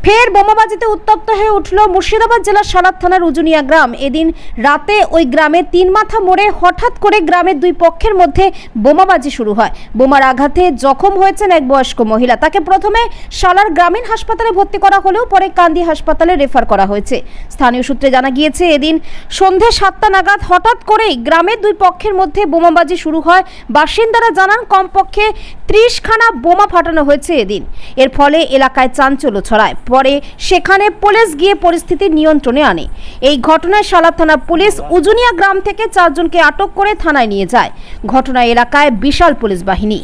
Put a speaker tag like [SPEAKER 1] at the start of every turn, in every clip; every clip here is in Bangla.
[SPEAKER 1] ফের বোমাবাজিতে উত্তপ্ত হয়ে উঠল মুর্শিদাবাদ জেলার সালাদ থানার উজুনিয়া গ্রাম। এদিন রাতে ওই গ্রামে তিনমাথা মোড়ে হঠাৎ করে গ্রামের দুই পক্ষের মধ্যে বোমাবাজি শুরু হয়। বোমার আঘাতে জখম হয়েছেন এক বয়স্ক মহিলা। তাকে প্রথমে সালার গ্রামীণ হাসপাতালে ভর্তি করা হলেও পরে কান্দি হাসপাতালে রেফার করা হয়েছে। স্থানীয় সূত্রে জানা গিয়েছে, এদিন সন্ধে 7টা নাগাদ হঠাৎ করেই গ্রামের দুই পক্ষের মধ্যে বোমাবাজি শুরু হয়। বাসিন্দারা জানান কমপক্ষে 30খানা বোমা ফাটানো হয়েছে এদিন। এর ফলে এলাকায় চাঞ্চল্য ছড়ায়। পরে সেখানে পুলিশ গিয়ে পরিস্থিতি নিয়ন্ত্রণে আনে। এই ঘটনায় সালাদ থানার পুলিশ উজুনিয়া গ্রাম থেকে 4 জনকে আটক করে থানায় নিয়ে যায়। ঘটনায় এলাকায় বিশাল পুলিশ বাহিনী।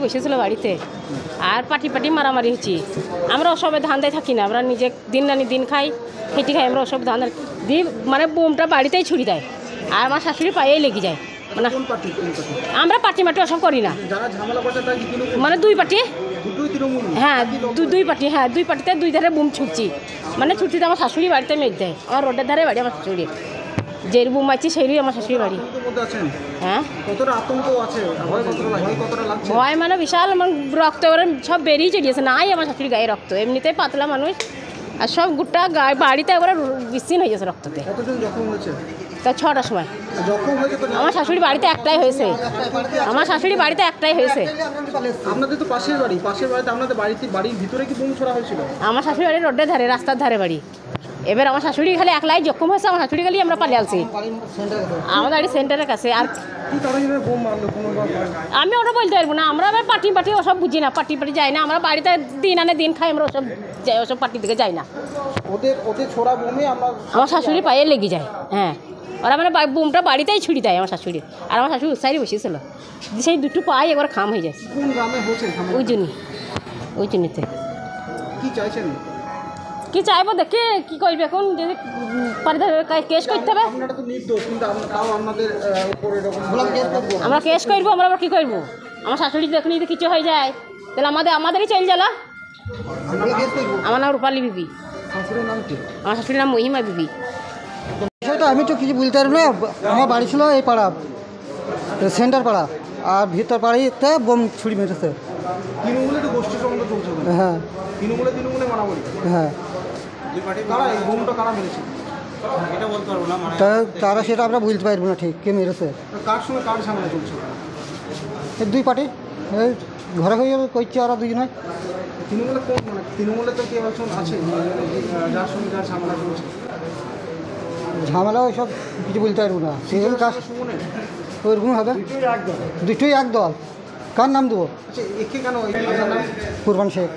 [SPEAKER 2] বসেছিল বাড়িতে আর পাটি মারামারি হচ্ছে। আমরা ওসবে ধান্দায় থাকি না, আমরা নিজে দিন আনি দিন খাই, খেটি খাই। আমরা ওসব ধান্দা দিয়ে মানে বোমটা বাড়িতেই ছুরি দেয় আর আমার শাশুড়ি পায়েই লেগে যায়। মানে আমরা পার্টি মাটি ওসব করি না, মানে দুই পার্টি, হ্যাঁ দুই পার্টি, হ্যাঁ দুই পার্টিতে দুই ধারে বুম ছুটছি। মানে ছুটতে আমার শাশুড়ি বাড়িতে মেঘ দেয়, আমার রোডের ধারে বাড়ি আমার শাশুড়ি। যে বুম মারছি সেইরই আমার শাশুড়ি বাড়ি। হ্যাঁ ভয় মানে বিশাল, রক্ত সব বেরিয়ে চলিয়েছে, নাই আমার শাশুড়ি গায়ে রক্ত। এমনিতে পাতলা মানুষ আর সব গোটা গায়ে বাড়িতে একবারে বিচ্ছিন্ন হয়ে গেছে রক্ততে। তা 6টার সময় আমার শাশুড়ি বাড়িতে একটাই হয়েছে, আমার শাশুড়ি বাড়িতে একটাই হয়েছে।
[SPEAKER 3] আপনাদের তো পাশের বাড়ি, পাশের বাড়িতে আপনাদের বাড়ির ভিতরে কি বোম ছোড়া হয়েছিল? আমার
[SPEAKER 2] শাশুড়ি বাড়ির রোডের ধারে, রাস্তার ধারে বাড়ি। এবার আমার শাশুড়ি খালি একলাই জখম হয়েছে, আমার শাশুড়ি খালি আমরা পালিয়ে আসছি আমার বাড়ির সেন্টারের কাছে। আর আমি ওটা বলতে পারবো না, আমরা আবার পার্টি ওসব বুঝি না, পার্টি যাই না। আমরা বাড়িতে দিন আনে দিন খাই, আমরা ওসব যাই, ওসব পার্টির দিকে যাই না।
[SPEAKER 3] ওদের ছোড়া বোমে
[SPEAKER 2] আমার শাশুড়ি পায়ে লেগে যায়। হ্যাঁ, ওরা মানে বোমটা বাড়িতেই ছুরি দেয় আমার শাশুড়ি। আর আমার শাশুড়ি উৎসাহী বসেছিল, সেই দুটো পায়ে একবার খাম হয়ে যায়। ওই জন্যতে কি চাইবো, দেখে কি করবে এখন, যদি কেস করতে হবে। আমরা কেস করবো, আমরা আবার কি করবো? আমার শাশুড়ি দেখুন যদি কিছু হয়ে যায় তাহলে আমাদেরই চলে যালা। আমার নাম রূপালী বিবি। আমার শাশুড়ির নাম মহিমা বিবি।
[SPEAKER 4] সেটা আমি তো কিছু বলতে পারবো না। আমার বাড়ি ছিল এই পাড়া, সেন্টার পাড়া, আর ভিতর পাড়িতে বোম ছুরি মেরেছে। হ্যাঁ হ্যাঁ, তারা সেটা আমরা বলতে পারবো না ঠিক কে মেরেছে। দুই পার্টি ঘরে হয়ে করছে, ওরা দুজনে। ঝামেলা ওইসব কিছু বলতে পারবো না, সেগুলো কাজ ওইরকম হবে। দুটোই এক দল। কার নাম দেবো? কুরবান শেখ।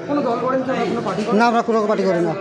[SPEAKER 4] না, আমরা কোনো পার্টি করি না।